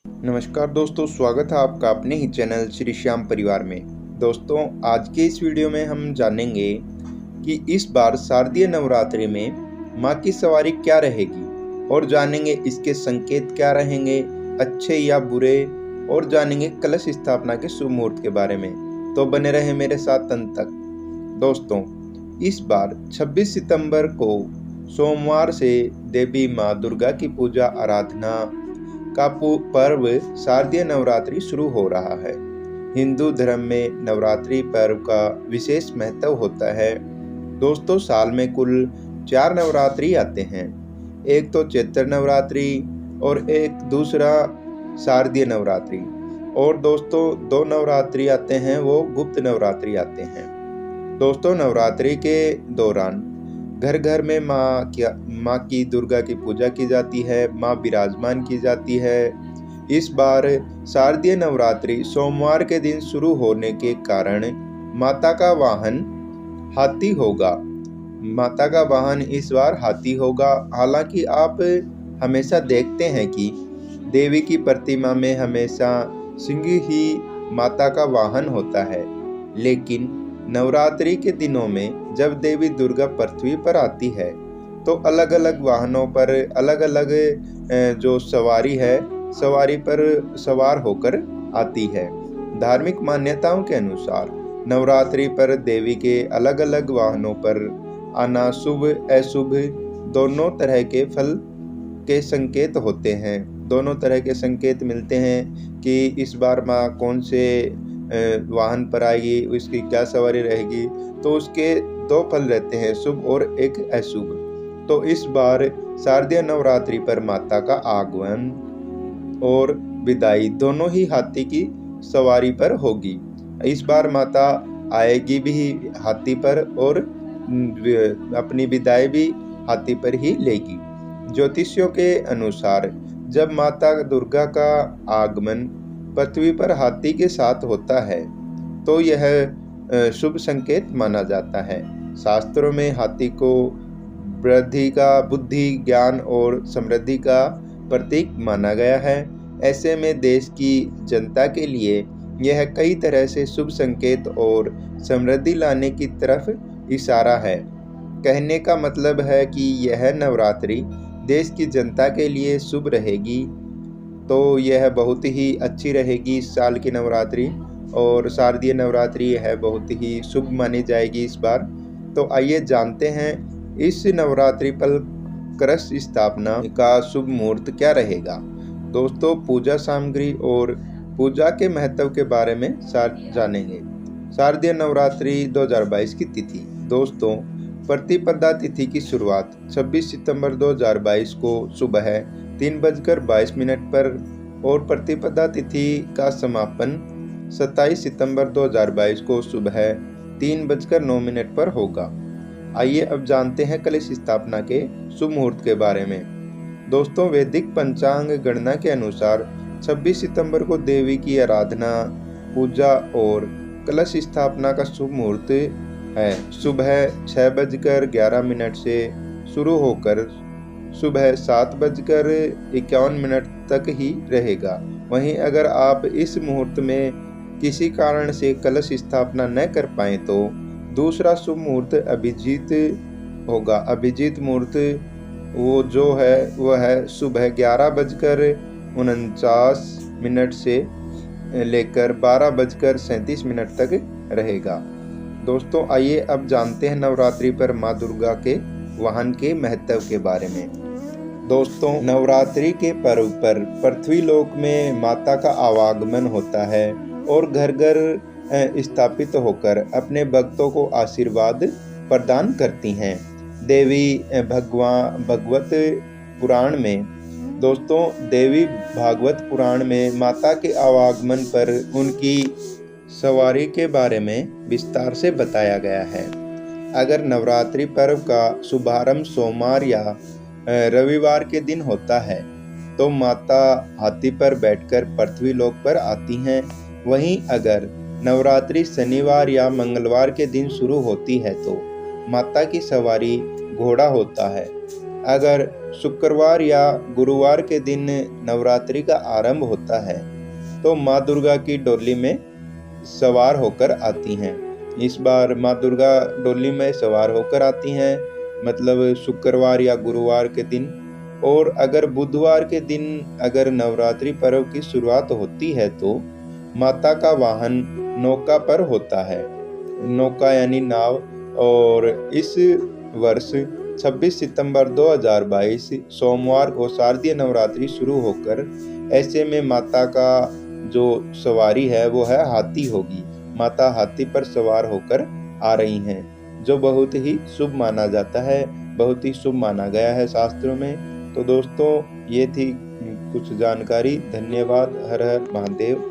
नमस्कार दोस्तों, स्वागत है आपका अपने ही चैनल श्री श्याम परिवार में। दोस्तों, आज के इस वीडियो में हम जानेंगे कि इस बार शारदीय नवरात्रि में माँ की सवारी क्या रहेगी और जानेंगे इसके संकेत क्या रहेंगे, अच्छे या बुरे, और जानेंगे कलश स्थापना के शुभ मुहूर्त के बारे में। तो बने रहे मेरे साथ अंत तक। दोस्तों, इस बार 26 सितंबर को सोमवार से देवी माँ दुर्गा की पूजा आराधना का पर्व शारदीय नवरात्रि शुरू हो रहा है। हिंदू धर्म में नवरात्रि पर्व का विशेष महत्व होता है। दोस्तों, साल में कुल 4 नवरात्रि आते हैं। एक तो चैत्र नवरात्रि और एक दूसरा शारदीय नवरात्रि। और दोस्तों, 2 नवरात्रि आते हैं, वो गुप्त नवरात्रि आते हैं। दोस्तों, नवरात्रि के दौरान घर घर में माँ की दुर्गा की पूजा की जाती है, माँ विराजमान की जाती है। इस बार शारदीय नवरात्रि सोमवार के दिन शुरू होने के कारण माता का वाहन हाथी होगा। माता का वाहन इस बार हाथी होगा। हालांकि आप हमेशा देखते हैं कि देवी की प्रतिमा में हमेशा सिंह ही माता का वाहन होता है, लेकिन नवरात्रि के दिनों में जब देवी दुर्गा पृथ्वी पर आती है तो अलग अलग वाहनों पर अलग अलग जो सवारी पर सवार होकर आती है। धार्मिक मान्यताओं के अनुसार नवरात्रि पर देवी के अलग अलग वाहनों पर आना शुभ अशुभ दोनों तरह के फल के संकेत होते हैं। दोनों तरह के संकेत मिलते हैं कि इस बार माँ कौन से वाहन पर आएगी, उसकी क्या सवारी रहेगी। तो उसके 2 फल रहते हैं, शुभ और एक अशुभ। तो इस बार शारदीय नवरात्रि पर माता का आगमन और विदाई दोनों ही हाथी की सवारी पर होगी। इस बार माता आएगी भी हाथी पर और अपनी विदाई भी हाथी पर ही लेगी। ज्योतिषियों के अनुसार जब माता दुर्गा का आगमन पृथ्वी पर हाथी के साथ होता है तो यह शुभ संकेत माना जाता है। शास्त्रों में हाथी को वृद्धि का, बुद्धि, ज्ञान और समृद्धि का प्रतीक माना गया है। ऐसे में देश की जनता के लिए यह कई तरह से शुभ संकेत और समृद्धि लाने की तरफ इशारा है। कहने का मतलब है कि यह नवरात्रि देश की जनता के लिए शुभ रहेगी, तो यह बहुत ही अच्छी रहेगी इस साल की नवरात्रि। और शारदीय नवरात्रि यह बहुत ही शुभ मानी जाएगी इस बार। तो आइए जानते हैं इस नवरात्रि पर कलश स्थापना का शुभ मुहूर्त क्या रहेगा। दोस्तों, पूजा सामग्री और पूजा के महत्व के बारे में जानेंगे। शारदीय नवरात्रि 2022 की तिथि। दोस्तों, प्रतिपदा तिथि की शुरुआत 26 सितंबर 2022 को सुबह 3:22 पर और प्रतिपदा तिथि का समापन 27 सितंबर 2022 को सुबह 3:09 पर होगा। आइए अब जानते हैं कलश स्थापना के शुभ मुहूर्त के बारे में। दोस्तों, वैदिक पंचांग गणना के अनुसार 26 सितंबर को देवी की आराधना, पूजा और कलश स्थापना का शुभ मुहूर्त है। सुबह 6:11 से शुरू होकर सुबह 7:51 तक ही रहेगा। वहीं अगर आप इस मुहूर्त में किसी कारण से कलश स्थापना न कर पाएं तो दूसरा शुभ मुहूर्त अभिजीत होगा। अभिजीत मुहूर्त वो जो है वह है सुबह 11:49 से लेकर 12:37 तक रहेगा। दोस्तों, आइए अब जानते हैं नवरात्रि पर माँ दुर्गा के वाहन के महत्व के बारे में। दोस्तों, नवरात्रि के पर्व पर पृथ्वी लोक में माता का आवागमन होता है और घर घर स्थापित होकर अपने भक्तों को आशीर्वाद प्रदान करती हैं। देवी भागवत पुराण में देवी भागवत पुराण में माता के आवागमन पर उनकी सवारी के बारे में विस्तार से बताया गया है। अगर नवरात्रि पर्व का शुभारंभ सोमवार या रविवार के दिन होता है तो माता हाथी पर बैठकर पृथ्वी लोक पर आती हैं। वहीं अगर नवरात्रि शनिवार या मंगलवार के दिन शुरू होती है तो माता की सवारी घोड़ा होता है। अगर शुक्रवार या गुरुवार के दिन नवरात्रि का आरंभ होता है तो माँ दुर्गा की डोली में सवार होकर आती हैं। इस बार माँ दुर्गा डोली में सवार होकर आती हैं, मतलब शुक्रवार या गुरुवार के दिन। और अगर बुधवार के दिन अगर नवरात्रि पर्व की शुरुआत होती है तो माता का वाहन नौका पर होता है, नौका यानी नाव। और इस वर्ष 26 सितंबर 2022 सोमवार को शारदीय नवरात्रि शुरू होकर ऐसे में माता का जो सवारी है वो है हाथी होगी। माता हाथी पर सवार होकर आ रही हैं, जो बहुत ही शुभ माना जाता है, बहुत ही शुभ माना गया है शास्त्रों में। तो दोस्तों ये थी कुछ जानकारी। धन्यवाद। हर हर महादेव।